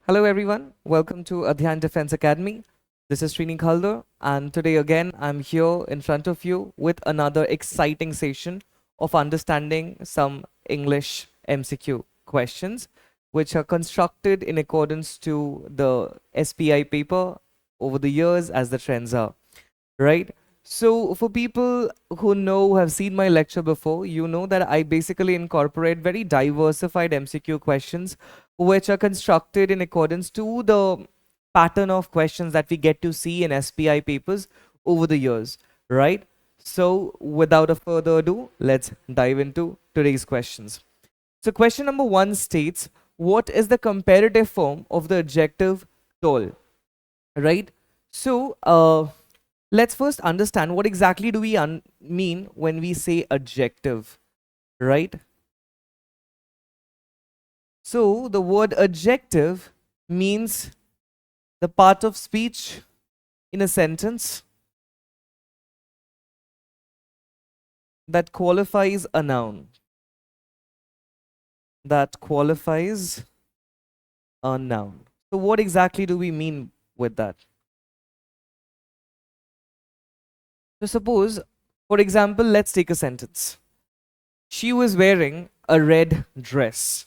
Hello everyone, welcome to Adhyan Defense Academy. This is Srini Khalder and today again I'm here in front of you with another exciting session of understanding some English MCQ questions which are constructed in accordance to the SPI paper over the years as the trends are, right? So for people who have seen my lecture before, you know that I basically incorporate very diversified MCQ questions which are constructed in accordance to the pattern of questions that we get to see in SPI papers over the years, right? So without a further ado, let's dive into today's questions. So question number 1 states, what is the comparative form of the adjective tall, right? So let's first understand what exactly do we mean when we say adjective, right? So the word adjective means the part of speech in a sentence that qualifies a noun. That qualifies a noun. So what exactly do we mean with that? So suppose, for example, let's take a sentence. She was wearing a red dress.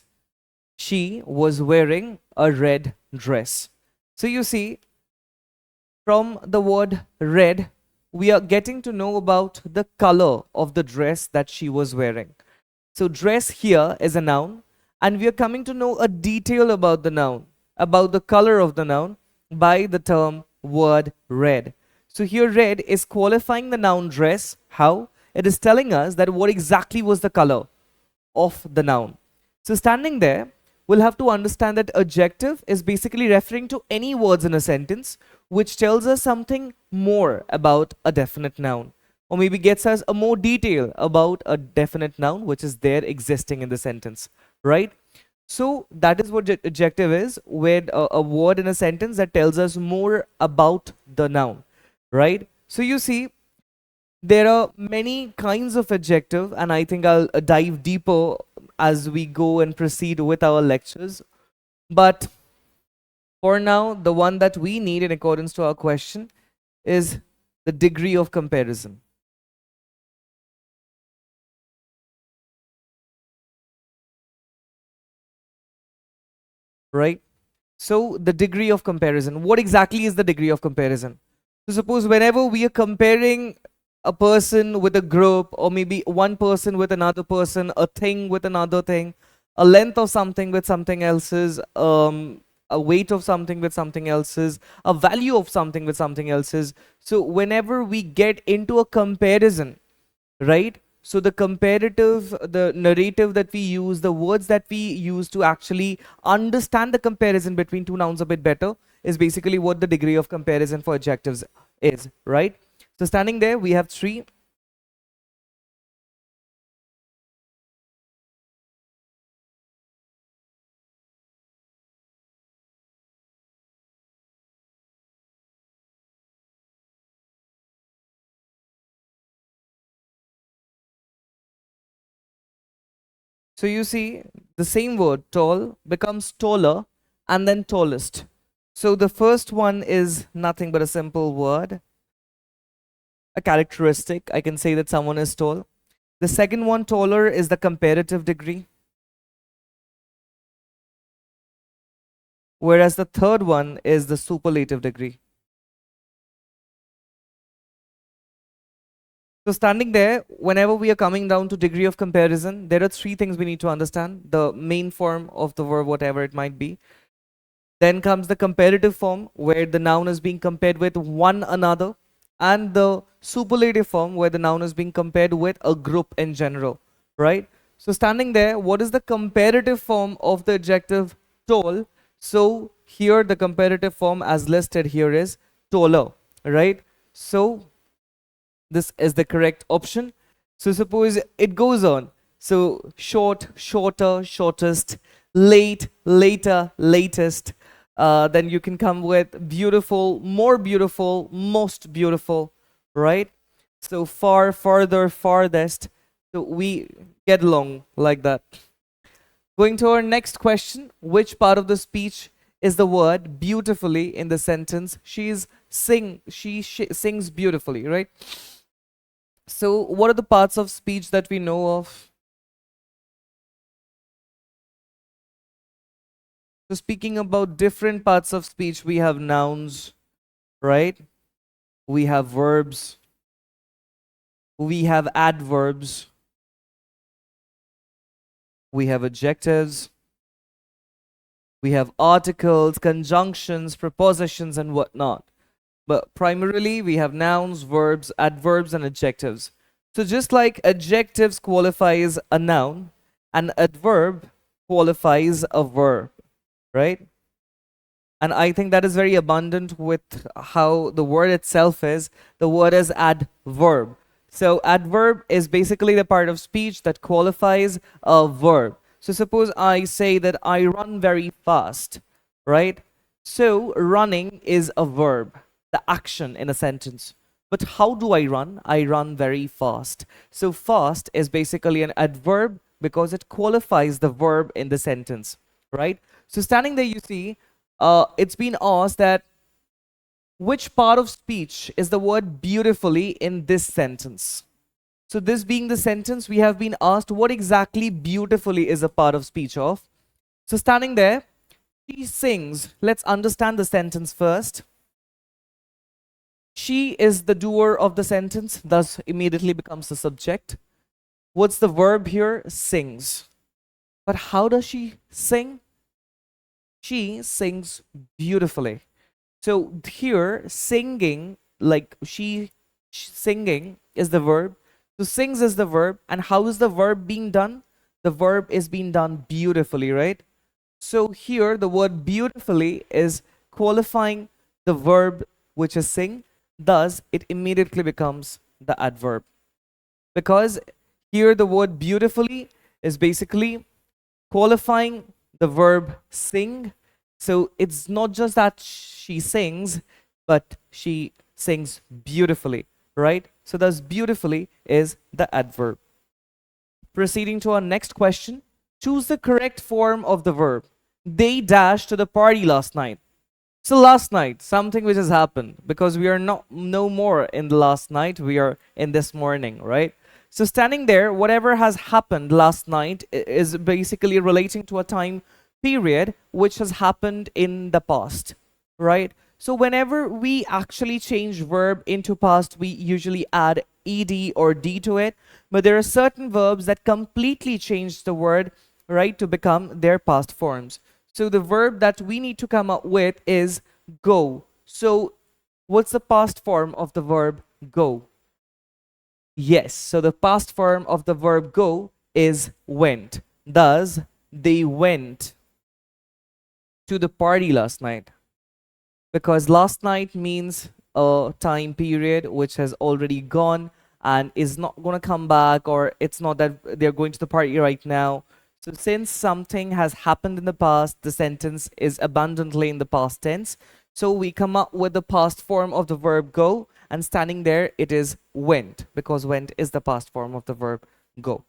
She was wearing a red dress. So you see, from the word red, we are getting to know about the color of the dress that she was wearing. So dress here is a noun, and we are coming to know a detail about the noun, about the color of the noun by the term word red. So here red is qualifying the noun dress. How? It is telling us that what exactly was the color of the noun. So standing there, we'll have to understand that adjective is basically referring to any words in a sentence which tells us something more about a definite noun, or maybe gets us a more detail about a definite noun which is there existing in the sentence, right? So that is what adjective is, where a word in a sentence that tells us more about the noun, right? So you see, there are many kinds of adjective, and I think I'll dive deeper as we go and proceed with our lectures. But for now, the one that we need in accordance to our question is the degree of comparison. Right? So the degree of comparison. What exactly is the degree of comparison? So suppose whenever we are comparing a person with a group, or maybe one person with another person, a thing with another thing, a length of something with something else's, a weight of something with something else's, a value of something with something else's. So whenever we get into a comparison, right? So the comparative, the narrative that we use, the words that we use to actually understand the comparison between two nouns a bit better is basically what the degree of comparison for adjectives is, right? So standing there, we have three. So you see, the same word tall becomes taller and then tallest. So the first one is nothing but a simple word, a characteristic. I can say that someone is tall. The second one, taller, is the comparative degree. Whereas the third one is the superlative degree. So standing there, whenever we are coming down to degree of comparison, there are three things we need to understand. The main form of the verb, whatever it might be. Then comes the comparative form, where the noun is being compared with one another. And the superlative form, where the noun is being compared with a group in general, right? So standing there, what is the comparative form of the adjective tall? So here the comparative form as listed here is taller, right? So this is the correct option. So suppose it goes on. So short, shorter, shortest, late, later, latest. Then you can come with beautiful, more beautiful, most beautiful, right? So far, farther, farthest. So we get along like that. Going to our next question, which part of the speech is the word beautifully in the sentence. She sings beautifully, right? So what are the parts of speech that we know of? So speaking about different parts of speech, we have nouns, right? We have verbs, we have adverbs, we have adjectives, we have articles, conjunctions, prepositions, and whatnot. But primarily, we have nouns, verbs, adverbs, and adjectives. So just like adjectives qualifies a noun, an adverb qualifies a verb, right? And I think that is very abundant with how the word itself is. The word is adverb. So adverb is basically the part of speech that qualifies a verb. So suppose I say that I run very fast, right? So running is a verb, the action in a sentence. But how do I run? I run very fast. So fast is basically an adverb because it qualifies the verb in the sentence, right? So standing there, you see, it's been asked that which part of speech is the word beautifully in this sentence. So this being the sentence, we have been asked what exactly beautifully is a part of speech of. So standing there, she sings. Let's understand the sentence first. She is the doer of the sentence, thus immediately becomes the subject. What's the verb here? Sings. But how does she sing? She sings beautifully. So here, singing, like singing is the verb. So sings is the verb. And how is the verb being done? The verb is being done beautifully, right? So here, the word beautifully is qualifying the verb which is sing. Thus, it immediately becomes the adverb. Because here, the word beautifully is basically qualifying the verb sing. So it's not just that she sings, but she sings beautifully, right? So thus beautifully is the adverb. Proceeding to our next question, choose the correct form of the verb. They dashed to the party last night. So last night, something which has happened, because we are not no more in the last night, we are in this morning, right? So standing there, whatever has happened last night is basically relating to a time period which has happened in the past, right? So whenever we actually change verb into past, we usually add ed or d to it, but there are certain verbs that completely change the word, right, to become their past forms. So the verb that we need to come up with is go. So what's the past form of the verb go? Yes, so the past form of the verb go is went. Thus, they went to the party last night. Because last night means a time period which has already gone and is not going to come back, or it's not that they're going to the party right now. So since something has happened in the past, the sentence is abundantly in the past tense. So we come up with the past form of the verb go, and standing there, it is went, because went is the past form of the verb go.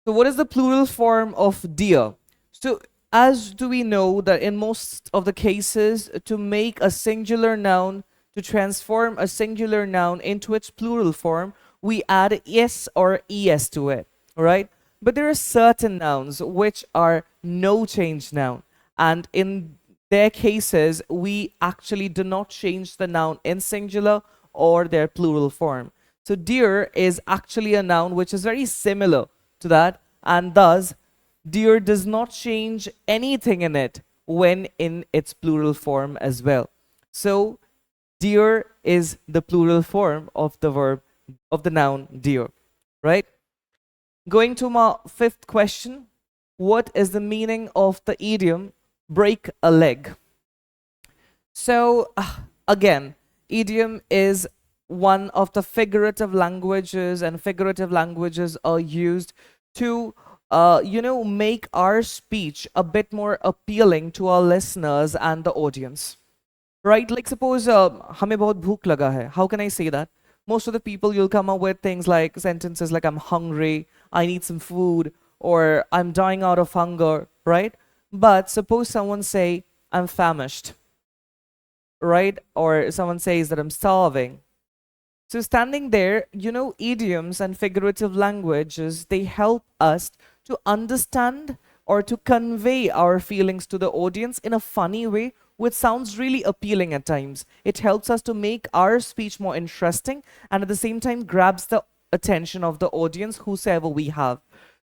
So what is the plural form of dear? So as do we know that in most of the cases, to make a singular noun, to transform a singular noun into its plural form, we add s or es to it, right? But there are certain nouns which are no change noun, and in their cases, we actually do not change the noun in singular or their plural form. So dear is actually a noun which is very similar to that, and thus dear does not change anything in it when in its plural form as well. So dear is the plural form of the verb, of the noun dear, right? Going to my fifth question, what is the meaning of the idiom break a leg? So again, idiom is one of the figurative languages, and figurative languages are used to make our speech a bit more appealing to our listeners and the audience, right? Like suppose हमें बहुत भूख लगा है. How can I say that? Most of the people, you'll come up with things like sentences like I'm hungry, I need some food, or I'm dying out of hunger, right? But suppose someone say, I'm famished, right? Or someone says that I'm starving. So standing there, idioms and figurative languages, they help us to understand or to convey our feelings to the audience in a funny way, which sounds really appealing at times. It helps us to make our speech more interesting and at the same time grabs the attention of the audience, whosoever we have.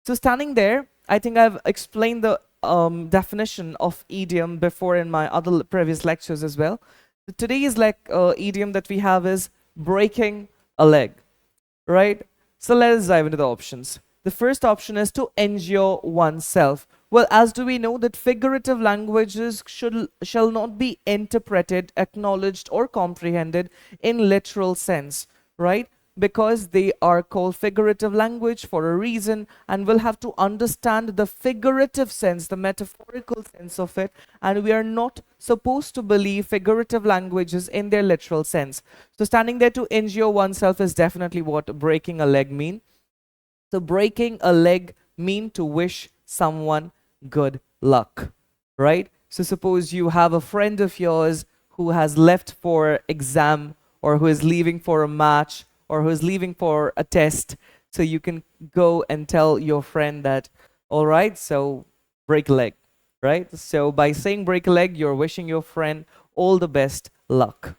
So standing there, I think I've explained the definition of idiom before in my other previous lectures as well. Today's idiom that we have is breaking a leg, right? So let us dive into the options. The first option is to injure oneself. Well, as do we know that figurative languages shall not be interpreted, acknowledged, or comprehended in literal sense, right? Because they are called figurative language for a reason, and we'll have to understand the figurative sense, the metaphorical sense of it, and we are not supposed to believe figurative languages in their literal sense. So standing there to injure oneself is definitely what breaking a leg mean. So breaking a leg mean to wish someone good luck, right? So suppose you have a friend of yours who has left for exam, or who is leaving for a match, or who is leaving for a test. So you can go and tell your friend that, all right, so break a leg, right? So by saying break a leg, you're wishing your friend all the best luck.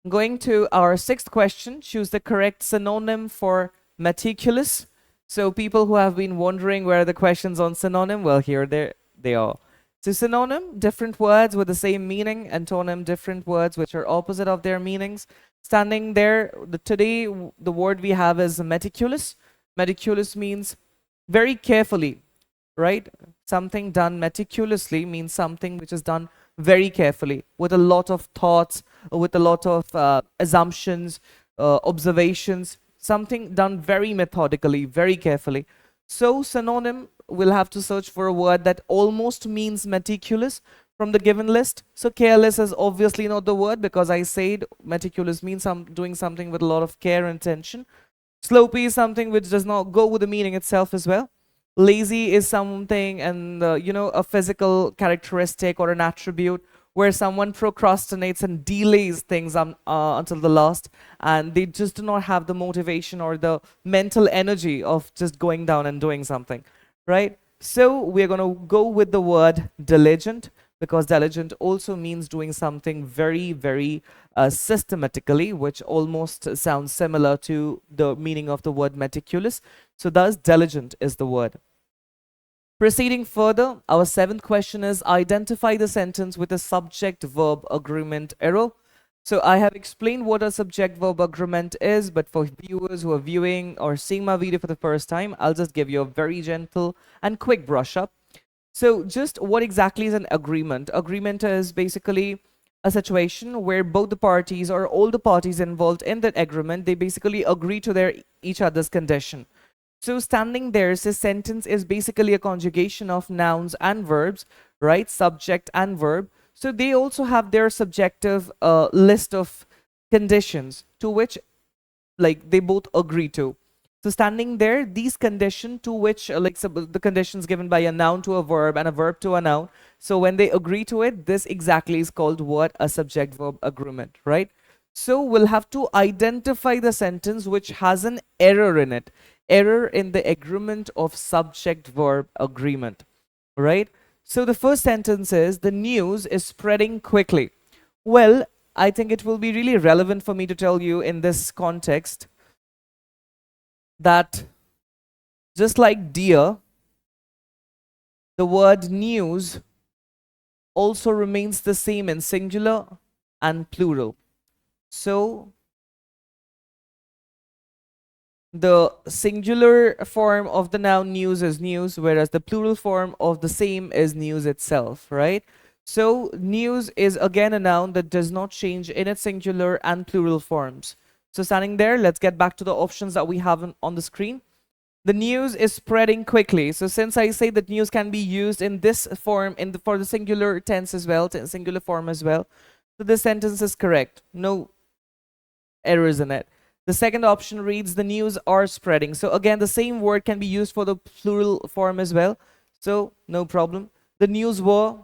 Going to our sixth question, choose the correct synonym for meticulous. So people who have been wondering where are the questions on synonym, well, here they are. So synonym, different words with the same meaning. Antonym, different words which are opposite of their meanings. Standing there, today the word we have is meticulous. Meticulous means very carefully, right? Something done meticulously means something which is done very carefully, with a lot of thoughts, with a lot of assumptions, observations, something done very methodically, very carefully. So synonym, we'll have to search for a word that almost means meticulous from the given list. So careless is obviously not the word, because I said meticulous means doing something with a lot of care and attention. Sloppy is something which does not go with the meaning itself as well. Lazy is something, and a physical characteristic or an attribute where someone procrastinates and delays things until the last, and they just do not have the motivation or the mental energy of just going down and doing something, right? So we're going to go with the word diligent, because diligent also means doing something very, very systematically, which almost sounds similar to the meaning of the word meticulous. So thus diligent is the word. Proceeding further, our seventh question is identify the sentence with a subject-verb agreement error. So I have explained what a subject-verb agreement is, but for viewers who are viewing or seeing my video for the first time, I'll just give you a very gentle and quick brush up. So just what exactly is an agreement? Agreement is basically a situation where both the parties or all the parties involved in that agreement, they basically agree to each other's condition. So standing there, this sentence is basically a conjugation of nouns and verbs, right? Subject and verb. So they also have their subjective list of conditions to which they both agree to. So standing there, these conditions to which the conditions given by a noun to a verb and a verb to a noun. So when they agree to it, this exactly is called what? A subject verb agreement, right? So we'll have to identify the sentence which has an error in it. Error in the agreement of subject verb agreement, right? So the first sentence is the news is spreading quickly. Well, I think it will be really relevant for me to tell you in this context that just like dear, the word news also remains the same in singular and plural. So the singular form of the noun news is news, whereas the plural form of the same is news itself, right? So news is again a noun that does not change in its singular and plural forms. So standing there, let's get back to the options that we have on the screen. The news is spreading quickly. So since I say that news can be used in this form for the singular tense as well, singular form as well, so this sentence is correct. No errors in it. The second option reads the news are spreading. So again, the same word can be used for the plural form as well. So no problem. The news were,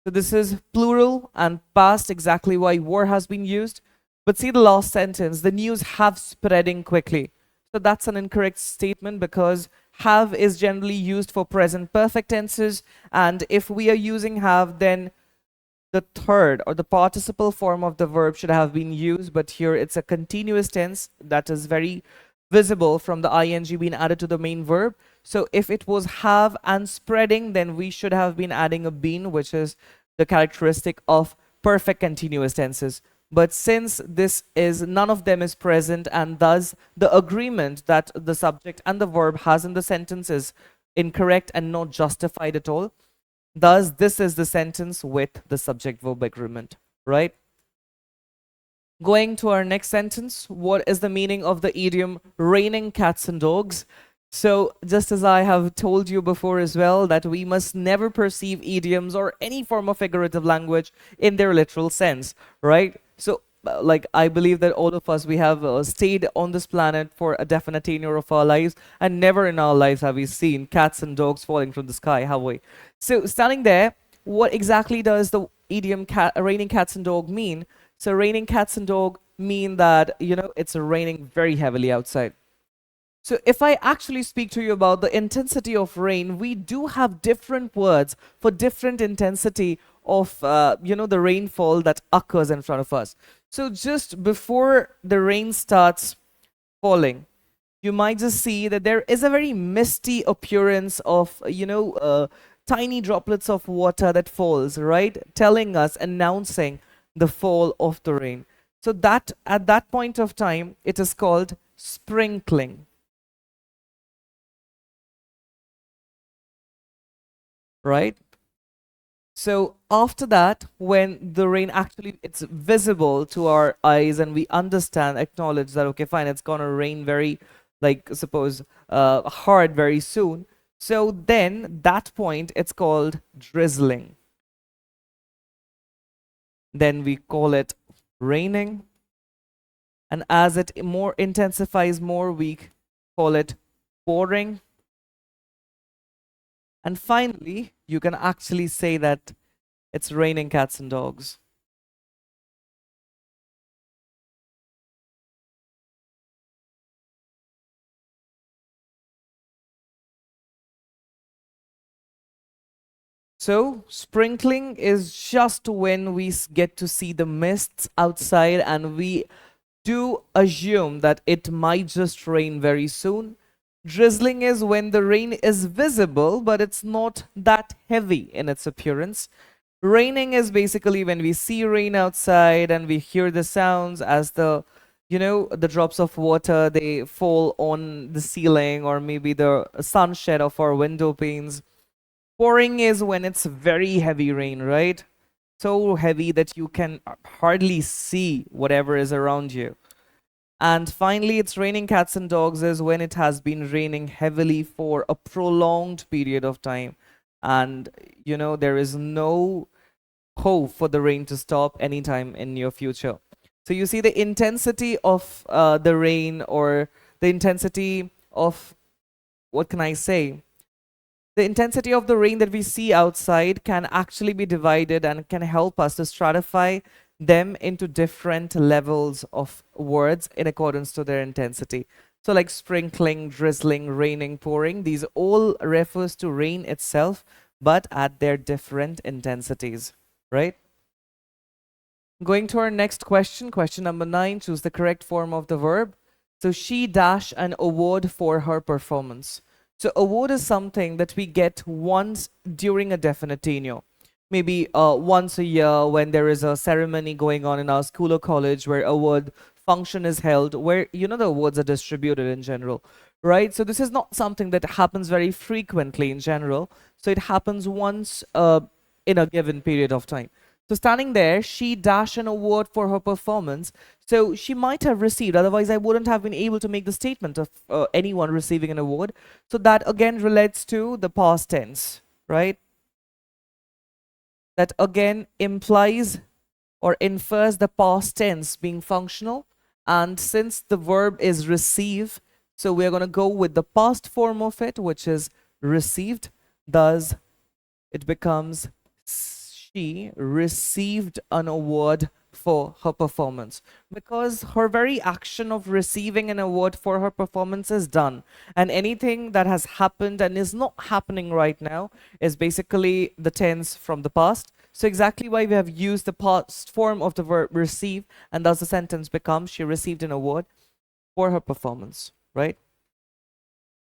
so this is plural and past, exactly why were has been used. But see the last sentence, the news have spreading quickly. So that's an incorrect statement because have is generally used for present perfect tenses. And if we are using have, then the third or the participle form of the verb should have been used, but here it's a continuous tense that is very visible from the ing being added to the main verb. So if it was have and spreading, then we should have been adding a been, which is the characteristic of perfect continuous tenses. But since this is none of them is present, and thus the agreement that the subject and the verb has in the sentence is incorrect and not justified at all, thus, this is the sentence with the subject-verb agreement, right? Going to our next sentence, what is the meaning of the idiom raining cats and dogs? So, just as I have told you before as well, that we must never perceive idioms or any form of figurative language in their literal sense, right? So, like I believe that all of us, we have stayed on this planet for a definite tenure of our lives, and never in our lives have we seen cats and dogs falling from the sky, have we? So standing there, what exactly does the idiom raining cats and dog mean? So raining cats and dog mean that, you know, it's raining very heavily outside. So if I actually speak to you about the intensity of rain, we do have different words for different intensity of, you know, the rainfall that occurs in front of us. So just before the rain starts falling, you might just see that there is a very misty appearance of, you know, tiny droplets of water that falls, right? Telling us, announcing the fall of the rain. So that at that point of time, it is called sprinkling. Right? So after that, when the rain actually it's visible to our eyes and we understand, acknowledge that okay, fine, it's gonna rain very, like suppose hard very soon. So then that point it's called drizzling. Then we call it raining, and as it more intensifies more, we call it pouring. And finally, you can actually say that it's raining cats and dogs. So, sprinkling is just when we get to see the mists outside and we do assume that it might just rain very soon. Drizzling is when the rain is visible, but it's not that heavy in its appearance. Raining is basically when we see rain outside and we hear the sounds as the, you know, the drops of water, they fall on the ceiling or maybe the sunshade of our window panes. Pouring is when it's very heavy rain, right? So heavy that you can hardly see whatever is around you. And finally, it's raining cats and dogs is when it has been raining heavily for a prolonged period of time. And, you know, there is no hope for the rain to stop anytime in near future. So you see the intensity of the rain, or the intensity of, what can I say? The intensity of the rain that we see outside can actually be divided and can help us to stratify them into different levels of words in accordance to their intensity. So like sprinkling, drizzling, raining, pouring, these all refers to rain itself, but at their different intensities, right? Going to our next question, question number 9, choose the correct form of the verb. So she dash an award for her performance. So award is something that we get once during a definite tenure. Maybe once a year when there is a ceremony going on in our school or college where award function is held, where, you know, the awards are distributed in general, right? So this is not something that happens very frequently in general. So it happens once in a given period of time. So standing there, she dashed an award for her performance. So she might have received, otherwise I wouldn't have been able to make the statement of anyone receiving an award. So that again relates to the past tense, right? That again implies or infers the past tense being functional. And since the verb is receive, so we're going to go with the past form of it, which is received. thus it becomes she received an award for her performance, because her very action of receiving an award for her performance is done, and anything that has happened and is not happening right now is basically the tense from the past. So exactly why we have used the past form of the verb receive, and thus the sentence becomes she received an award for her performance, right?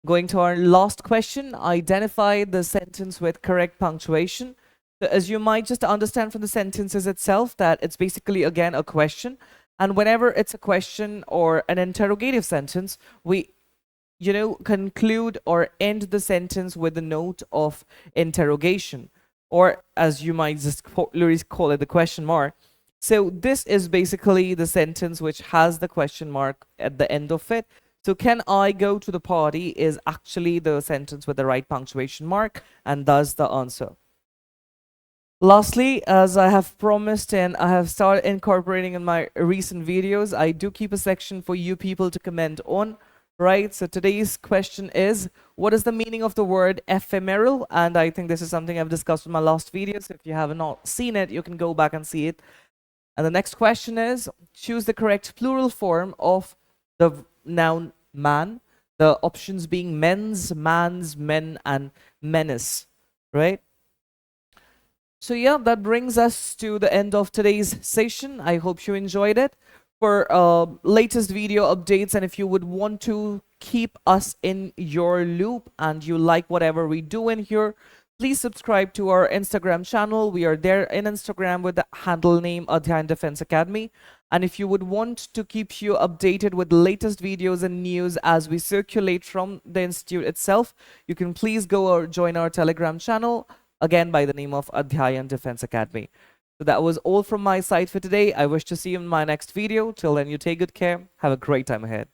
Going to our last question, identify the sentence with correct punctuation. So as you might just understand from the sentences itself, that it's basically again a question. And whenever it's a question or an interrogative sentence, we conclude or end the sentence with a note of interrogation, or as you might just call it, the question mark. So this is basically the sentence which has the question mark at the end of it. So can I go to the party is actually the sentence with the right punctuation mark, and thus the answer. Lastly, as I have promised and I have started incorporating in my recent videos, I do keep a section for you people to comment on, right? So today's question is, what is the meaning of the word ephemeral? And I think this is something I've discussed in my last video, so if you have not seen it, you can go back and see it. And the next question is, choose the correct plural form of the noun man, the options being men's, man's, men, and menace, right? So yeah, that brings us to the end of today's session. I hope you enjoyed it. For latest video updates, and if you would want to keep us in your loop and you like whatever we do in here, please subscribe to our Instagram channel. We are there in Instagram with the handle name Adhyan Defense Academy. And if you would want to keep you updated with the latest videos and news as we circulate from the institute itself, you can please go or join our Telegram channel, again by the name of Adhyan Defense Academy. So that was all from my side for today. I wish to see you in my next video. Till then, you take good care. Have a great time ahead.